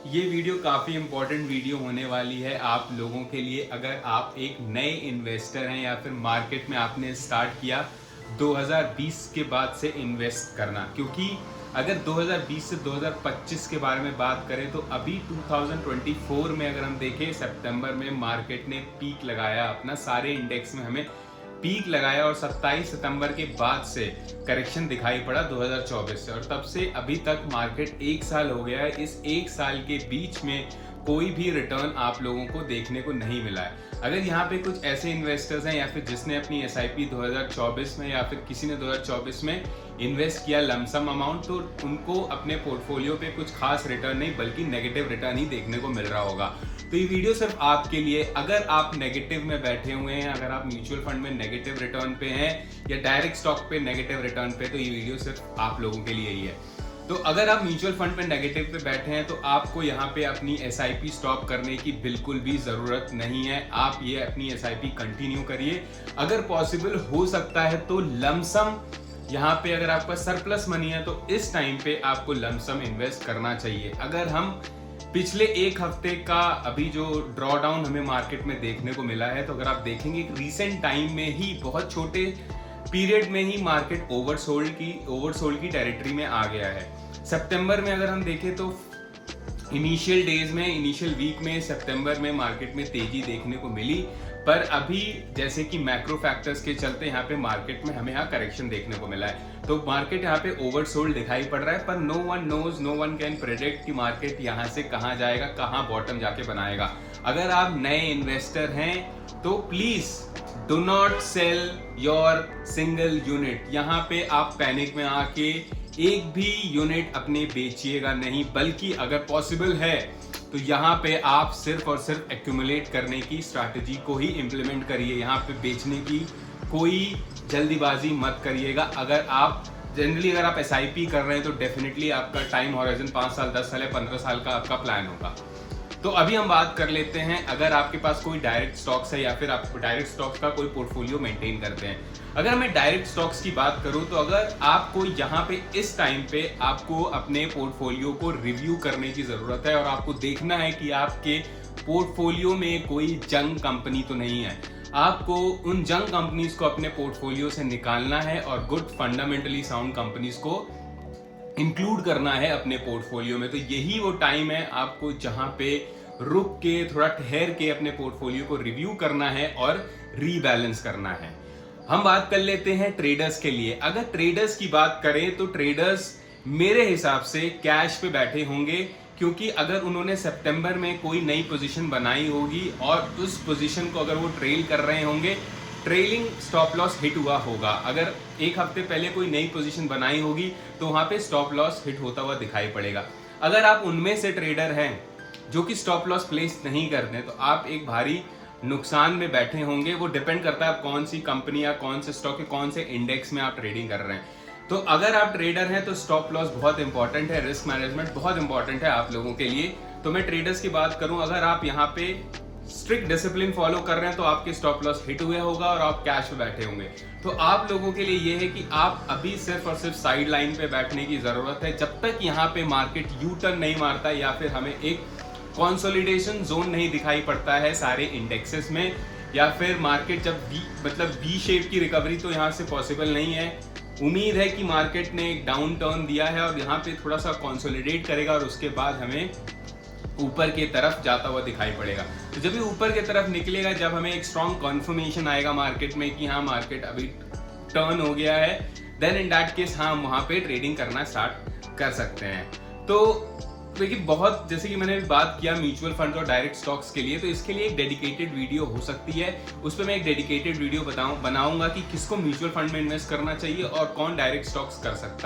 ये वीडियो काफ़ी important video होने वाली है आप लोगों के लिए। अगर आप एक नए इन्वेस्टर हैं या फिर मार्केट में आपने स्टार्ट किया 2020 के बाद से इन्वेस्ट करना, क्योंकि अगर 2020 से 2025 के बारे में बात करें तो अभी 2024 में अगर हम देखें सितंबर में मार्केट ने पीक लगाया, अपना सारे इंडेक्स में हमें पीक लगाया और 27 सितंबर के बाद से करेक्शन दिखाई पड़ा 2024 से, और तब से अभी तक मार्केट एक साल हो गया है। इस एक साल के बीच में कोई भी रिटर्न आप लोगों को देखने को नहीं मिला है। अगर यहाँ पे कुछ ऐसे इन्वेस्टर्स हैं या फिर जिसने अपनी SIP 2024 में या फिर किसी ने 2024 में इन्वेस्ट किया लमसम अमाउंट, तो उनको अपने पोर्टफोलियो पे कुछ खास रिटर्न नहीं बल्कि नेगेटिव रिटर्न ही देखने को मिल रहा होगा। तो ये वीडियो सिर्फ आपके लिए, अगर आप नेगेटिव में बैठे हुए हैं, अगर आप म्यूचुअल फंड में नेगेटिव रिटर्न पे हैं या डायरेक्ट स्टॉक पे नेगेटिव रिटर्न पे, तो ये वीडियो सिर्फ आप लोगों के लिए ही है। तो अगर आप म्यूचुअल फंड पे नेगेटिव पे बैठे हैं तो आपको यहाँ पे अपनी SIP स्टॉप करने की बिल्कुल भी ज़रूरत नहीं है। आप ये अपनी SIP कंटिन्यू करिए। अगर पॉसिबल हो सकता है तो लमसम यहाँ पे अगर आपका सरप्लस मनी है तो इस टाइम पे आपको लमसम इन्वेस्ट करना चाहिए। अगर हम पिछले एक हफ्ते का अभी जो ड्रॉडाउन हमें मार्केट में देखने को मिला है, तो अगर आप देखेंगे रिसेंट टाइम में ही बहुत छोटे पीरियड में ही मार्केट ओवरसोल्ड की टेरिटरी में आ गया है। सितंबर में अगर हम देखें तो इनिशियल वीक में सितंबर में मार्केट में तेजी देखने को मिली, पर अभी जैसे कि मैक्रो फैक्टर्स के चलते यहाँ पे मार्केट में हमें यहाँ करेक्शन देखने को मिला है। तो मार्केट यहाँ पे ओवरसोल्ड दिखाई पड़ रहा है, पर नो वन कैन प्रेडिक्ट कि मार्केट यहाँ से कहाँ जाएगा, कहाँ बॉटम जाके बनाएगा। अगर आप नए इन्वेस्टर हैं तो please do not sell your single unit. यहाँ पे आप पैनिक में आके एक भी यूनिट अपने बेचिएगा नहीं, बल्कि अगर पॉसिबल है तो यहाँ पे आप सिर्फ और सिर्फ एक्यूमुलेट करने की स्ट्रैटेजी को ही इम्प्लीमेंट करिए। यहाँ पे बेचने की कोई जल्दीबाजी मत करिएगा। अगर आप SIP कर रहे हैं तो डेफिनेटली आपका टाइम हॉराइजन 5 साल 10 साल या 15 साल का आपका प्लान होगा। तो अभी हम बात कर लेते हैं, अगर आपके पास कोई डायरेक्ट स्टॉक्स है या फिर आप डायरेक्ट स्टॉक्स का कोई पोर्टफोलियो मेंटेन करते हैं। अगर मैं डायरेक्ट स्टॉक्स की बात करूं तो अगर आपको यहाँ पे इस टाइम पे आपको अपने पोर्टफोलियो को रिव्यू करने की जरूरत है और आपको देखना है कि आपके पोर्टफोलियो में कोई जंग कंपनी तो नहीं है। आपको उन जंग कंपनीज को अपने पोर्टफोलियो से निकालना है और गुड फंडामेंटली साउंड कंपनीज को इंक्लूड करना है अपने पोर्टफोलियो में। तो यही वो टाइम है आपको जहां पे रुक के थोड़ा ठहर के अपने पोर्टफोलियो को रिव्यू करना है और रीबैलेंस करना है। हम बात कर लेते हैं ट्रेडर्स के लिए। अगर ट्रेडर्स की बात करें तो ट्रेडर्स मेरे हिसाब से कैश पे बैठे होंगे, क्योंकि अगर उन्होंने सितंबर में कोई नई पोजीशन बनाई होगी और उस पोजीशन को अगर वो ट्रेल कर रहे होंगे, ट्रेलिंग स्टॉप लॉस हिट हुआ होगा। अगर एक हफ्ते पहले कोई नई पोजीशन बनाई होगी तो वहां पे स्टॉप लॉस हिट होता हुआ दिखाई पड़ेगा। अगर आप उनमें से ट्रेडर हैं जो कि स्टॉप लॉस प्लेस नहीं करते तो आप एक भारी नुकसान में बैठे होंगे। वो डिपेंड करता है आप कौन सी कंपनी या कौन से स्टॉक या कौन से इंडेक्स में आप ट्रेडिंग कर रहे हैं। तो अगर आप ट्रेडर हैं तो स्टॉप लॉस बहुत इंपॉर्टेंट है, रिस्क मैनेजमेंट बहुत इंपॉर्टेंट है आप लोगों के लिए। तो मैं ट्रेडर्स की बात करूं, अगर आप यहाँ पे स्ट्रिक्ट डिसिप्लिन फॉलो कर रहे हैं तो आपके स्टॉप लॉस हिट हुए होगा और आप कैश पे बैठे होंगे। तो आप लोगों के लिए ये है कि आप अभी सिर्फ और सिर्फ साइड लाइन पे बैठने की जरूरत है। जब तक यहाँ पे मार्केट यू टर्न नहीं मारता या फिर हमें एक कंसोलिडेशन जोन नहीं दिखाई पड़ता है सारे इंडेक्सेस में, या फिर मार्केट जब V शेप की रिकवरी तो यहाँ से पॉसिबल नहीं है। उम्मीद है कि मार्केट ने एक डाउन टर्न दिया है और यहाँ पे थोड़ा सा कंसोलिडेट करेगा और उसके बाद हमें ऊपर की तरफ जाता हुआ दिखाई पड़ेगा। तो जब ये ऊपर की तरफ निकलेगा, जब हमें एक स्ट्रॉन्ग कन्फर्मेशन आएगा मार्केट में कि हाँ मार्केट अभी टर्न हो गया है, देन इन दैट केस हाँ वहां पे ट्रेडिंग करना स्टार्ट कर सकते हैं। तो देखिए बहुत, जैसे कि मैंने बात किया म्यूचुअल फंड और डायरेक्ट स्टॉक्स के लिए, तो इसके लिए एक डेडिकेटेड वीडियो हो सकती है। उस पर मैं एक डेडिकेटेड वीडियो बनाऊंगा कि किसको म्यूचुअल फंड में इन्वेस्ट करना चाहिए और कौन डायरेक्ट स्टॉक्स कर सकता है।